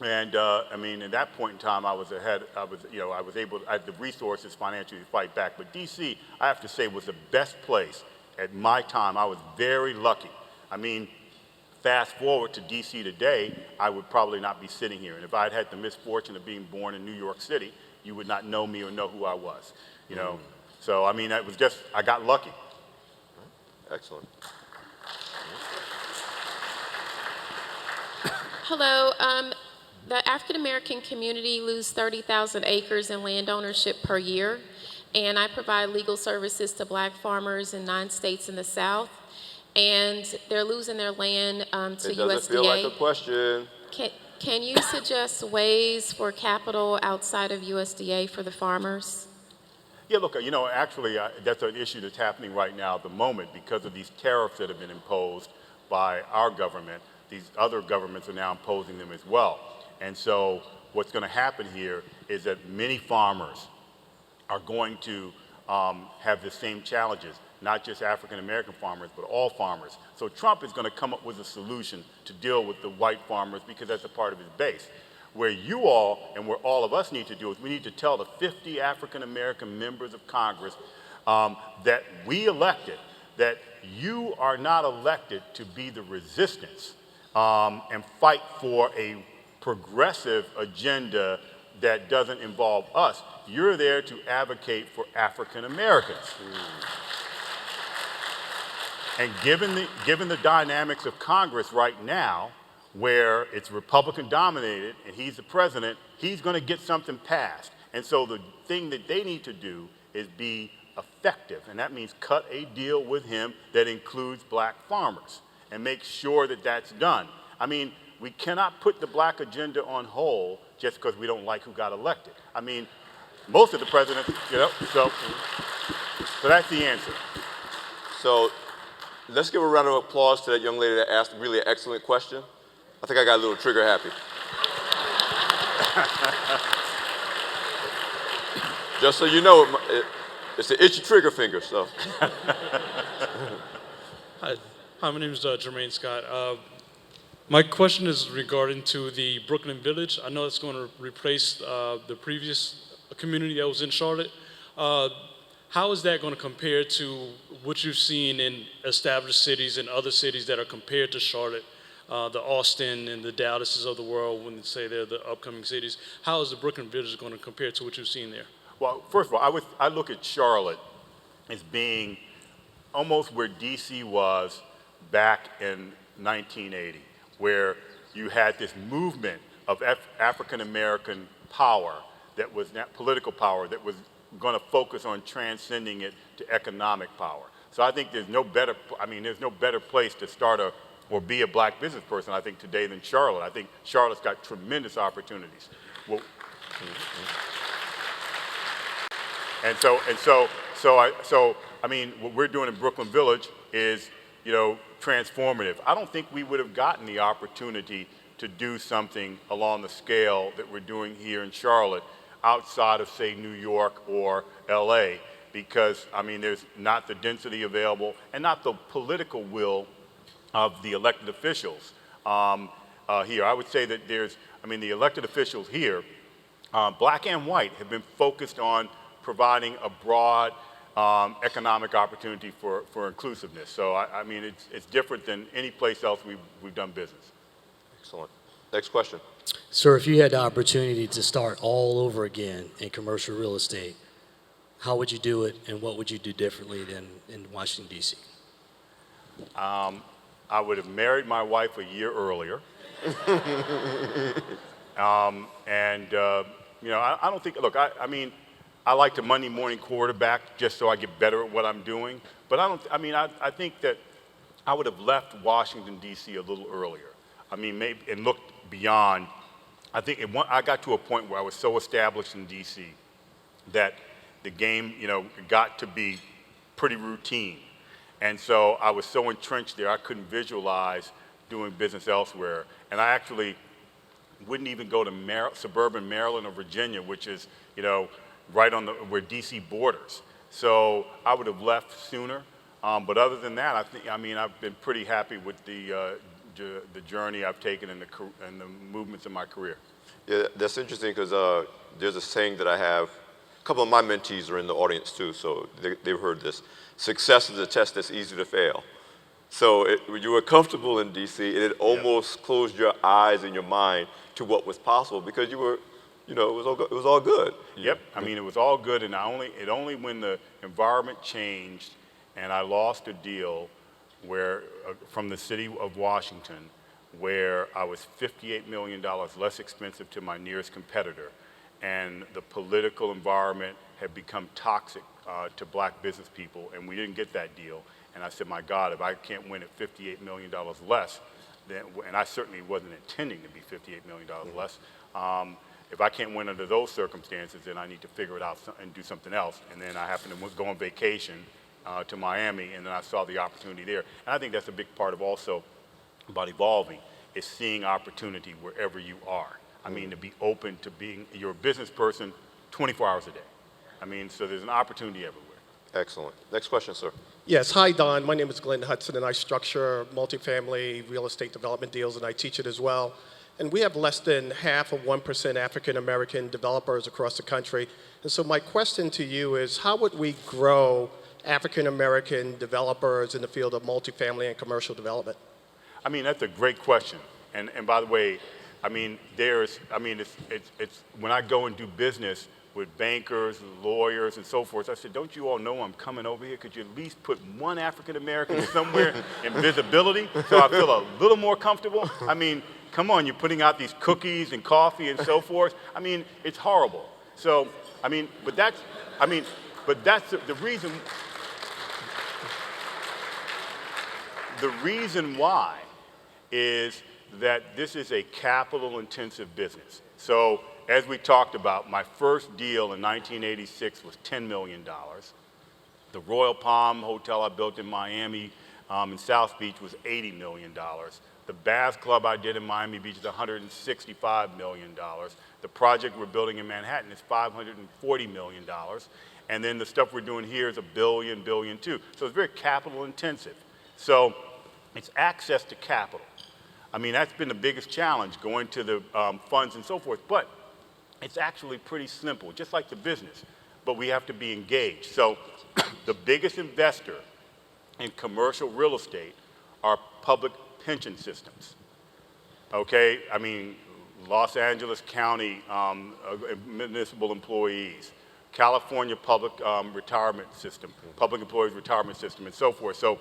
And at that point in time, I was ahead. I had the resources financially to fight back. But DC, I have to say, was the best place at my time. I was very lucky. fast forward to DC today, I would probably not be sitting here. And if I had had the misfortune of being born in New York City, you would not know me or know who I was, you know. So, I mean, it was just, I got lucky. Excellent. Hello. The African American community lose 30,000 acres in land ownership per year, and I provide legal services to black farmers in 9 states in the South, and they're losing their land to USDA. It doesn't feel like a question. Can you suggest ways for capital outside of USDA for the farmers? Yeah, look, you know, actually, that's an issue that's happening right now at the moment because of these tariffs that have been imposed by our government. These other governments are now imposing them as well. And so what's going to happen here is that many farmers are going to have the same challenges, not just African American farmers, but all farmers. So Trump is going to come up with a solution to deal with the white farmers because that's a part of his base. Where you all and where all of us need to do is we need to tell the 50 African American members of Congress that we elected, that you are not elected to be the resistance and fight for a progressive agenda that doesn't involve us. You're there to advocate for African Americans. And given the dynamics of Congress right now, where it's Republican dominated and he's the president, he's going to get something passed. And so the thing that they need to do is be effective, and that means cut a deal with him that includes black farmers and make sure that that's done. I mean, we cannot put the black agenda on hold just because we don't like who got elected. I mean, most of the presidents, you know, so that's the answer. So let's give a round of applause to that young lady that asked really an excellent question. I think I got a little trigger happy. Just so you know, it's an itchy trigger finger, so. Hi, my name is Jermaine Scott. My question is regarding to the Brooklyn Village. I know it's going to replace the previous community that was in Charlotte. How is that going to compare to what you've seen in established cities and other cities that are compared to Charlotte, the Austin and the Dallases of the world, when they say they're the upcoming cities? How is the Brooklyn Village going to compare to what you've seen there? Well, first of all, I look at Charlotte as being almost where DC was back in 1980, where you had this movement of African American power that was political power that was going to focus on transcending it to economic power. So I think there's no better place to start or be a black business person, I think, today than Charlotte. I think Charlotte's got tremendous opportunities. Well, I mean, what we're doing in Brooklyn Village is, you know, transformative. I don't think we would have gotten the opportunity to do something along the scale that we're doing here in Charlotte outside of, say, New York or LA, because, I mean, there's not the density available and not the political will of the elected officials here. I would say that the elected officials here, black and white, have been focused on providing a broad economic opportunity for inclusiveness. So, I mean, it's different than any place else we've done business. Excellent. Next question. Sir, if you had the opportunity to start all over again in commercial real estate, how would you do it, and what would you do differently than in Washington, D.C.? I would have married my wife a year earlier. You know, I don't think, look, I mean, I like the Monday morning quarterback just so I get better at what I'm doing. But I think that I would have left Washington, D.C. a little earlier. I mean, maybe, and looked beyond. I think I got to a point where I was so established in D.C. that the game, you know, got to be pretty routine. And so I was so entrenched there, I couldn't visualize doing business elsewhere. And I actually wouldn't even go to suburban Maryland or Virginia, which is, you know, right on where D.C. borders. So I would have left sooner. But other than that, I've been pretty happy with the journey I've taken and the movements in my career. Yeah, that's interesting because there's a saying that I have. A couple of my mentees are in the audience too, so they've heard this. Success is a test that's easy to fail. So you were comfortable in DC, and it almost closed your eyes and your mind to what was possible because you were, it was all good. Yep. I mean, it was all good, and only when the environment changed and I lost a deal where from the city of Washington, where I was $58 million less expensive to my nearest competitor, and the political environment had become toxic to black business people, and we didn't get that deal. And I said, my God, if I can't win at $58 million less, then, and I certainly wasn't intending to be $58 million less, if I can't win under those circumstances, then I need to figure it out and do something else. And then I happened to go on vacation to Miami, and then I saw the opportunity there. And I think that's a big part of also about evolving, is seeing opportunity wherever you are. I mean, to be open to being, you're a business person 24 hours a day. I mean, so there's an opportunity everywhere. Excellent. Next question, sir. Yes, hi Don, my name is Glenn Hudson and I structure multifamily real estate development deals and I teach it as well. And we have less than half of 1% African American developers across the country. And so my question to you is, how would we grow African American developers in the field of multifamily and commercial development? I mean, that's a great question. And by the way, I mean, it's when I go and do business with bankers, lawyers, and so forth, I said, don't you all know I'm coming over here? Could you at least put one African American somewhere in visibility so I feel a little more comfortable? I mean, come on, you're putting out these cookies and coffee and so forth. I mean, it's horrible. So, I mean, but that's the reason. The reason why is that this is a capital-intensive business. So, as we talked about, my first deal in 1986 was $10 million. The Royal Palm Hotel I built in Miami in South Beach was $80 million. The Bath Club I did in Miami Beach is $165 million. The project we're building in Manhattan is $540 million. And then the stuff we're doing here is $1 billion, $1.2 billion. So it's very capital intensive. So it's access to capital. I mean, that's been the biggest challenge, going to the funds and so forth. But it's actually pretty simple, just like the business. But we have to be engaged. So the biggest investor in commercial real estate are public pension systems. Okay? I mean, Los Angeles County municipal employees, California public retirement system, public employees retirement system, and so forth. So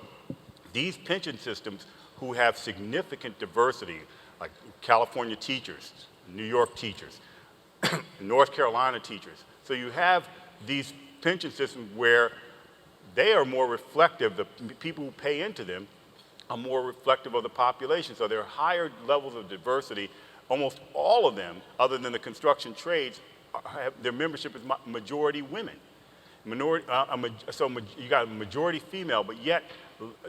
these pension systems who have significant diversity, like California teachers, New York teachers, North Carolina teachers. So you have these pension systems where they are more reflective, the people who pay into them are more reflective of the population. So there are higher levels of diversity. Almost all of them, other than the construction trades, their membership is majority women. So you got a majority female, but yet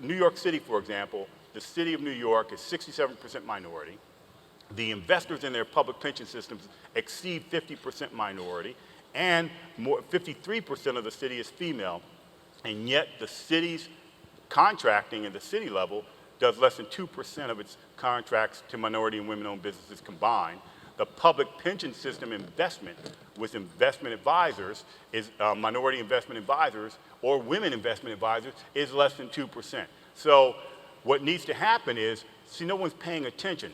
New York City, for example, the city of New York is 67% minority. The investors in their public pension systems exceed 50% minority, and 53% of the city is female, and yet the city's contracting at the city level does less than 2% of its contracts to minority and women-owned businesses combined. The public pension system investment with investment advisors is minority investment advisors or women investment advisors is less than 2%. So what needs to happen is, see, no one's paying attention.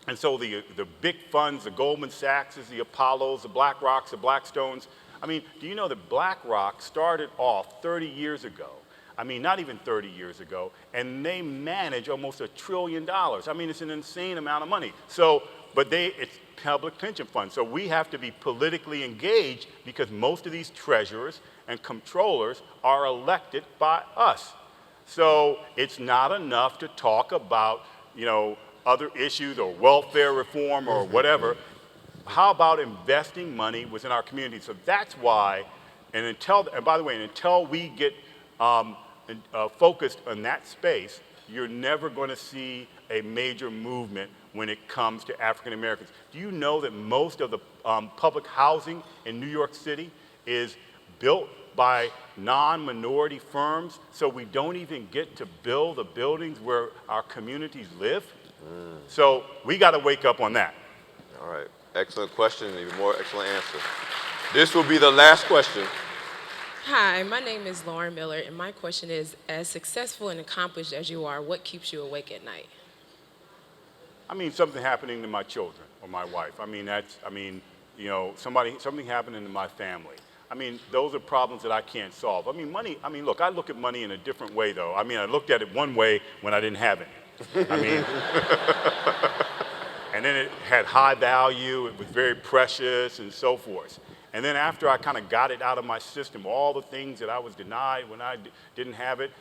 And so the big funds, the Goldman Sachs, the Apollos, the BlackRocks, the Blackstones, I mean, do you know that BlackRock started off 30 years ago? I mean, not even 30 years ago, and they manage almost $1 trillion. I mean, it's an insane amount of money. So, but it's public pension funds. So we have to be politically engaged because most of these treasurers and controllers are elected by us. So it's not enough to talk about, other issues or welfare reform or whatever. How about investing money within our community? So that's why, and by the way, until we get focused on that space, you're never going to see a major movement when it comes to African Americans. Do you know that most of the public housing in New York City is built by non-minority firms, so we don't even get to build the buildings where our communities live? So we got to wake up on that. All right. Excellent question and even more excellent answer. This will be the last question. Hi, my name is Lauren Miller, and my question is, as successful and accomplished as you are, what keeps you awake at night? I mean, something happening to my children or my wife. Something happening to my family. I mean, those are problems that I can't solve. I mean, money, look, I look at money in a different way, though. I mean, I looked at it one way when I didn't have it. And then it had high value, it was very precious and so forth. And then after I kind of got it out of my system, all the things that I was denied when I didn't have it,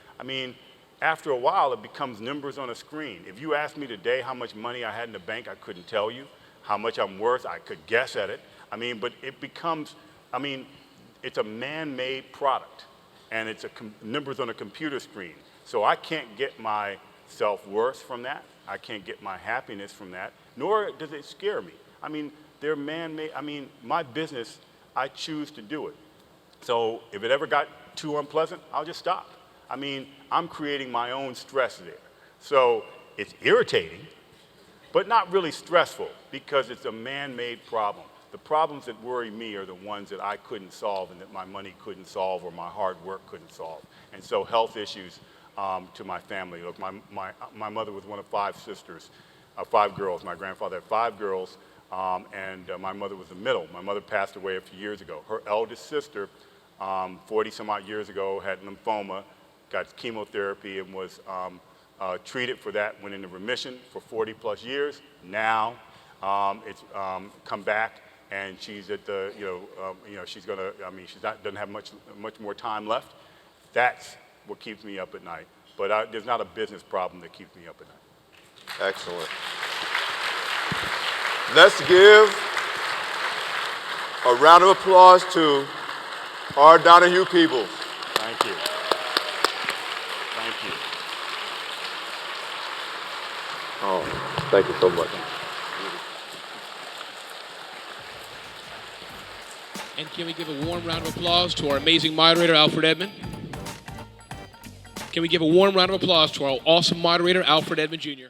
after a while it becomes numbers on a screen. If you asked me today how much money I had in the bank, I couldn't tell you. How much I'm worth, I could guess at it. But it becomes, it's a man-made product, and it's numbers on a computer screen. So I can't get my self-worth from that. I can't get my happiness from that, nor does it scare me. They're man-made. My business, I choose to do it. So if it ever got too unpleasant, I'll just stop. I'm creating my own stress there. So it's irritating, but not really stressful because it's a man-made problem. The problems that worry me are the ones that I couldn't solve and that my money couldn't solve or my hard work couldn't solve. And so health issues to my family. Look, my mother was one of 5 sisters, 5 girls. My grandfather had 5 girls, and my mother was the middle. My mother passed away a few years ago. Her eldest sister, 40 some odd years ago, had lymphoma, got chemotherapy and was treated for that, went into remission for 40 plus years. Now it's come back, and she's at the, she's gonna, doesn't have much more time left. That's what keeps me up at night. But there's not a business problem that keeps me up at night. Excellent. Let's give a round of applause to our Donahue Peebles. Thank you. Thank you. Oh, thank you so much. And can we give a warm round of applause to our amazing moderator, Alfred Edmond? Can we give a warm round of applause to our awesome moderator, Alfred Edmond Jr.?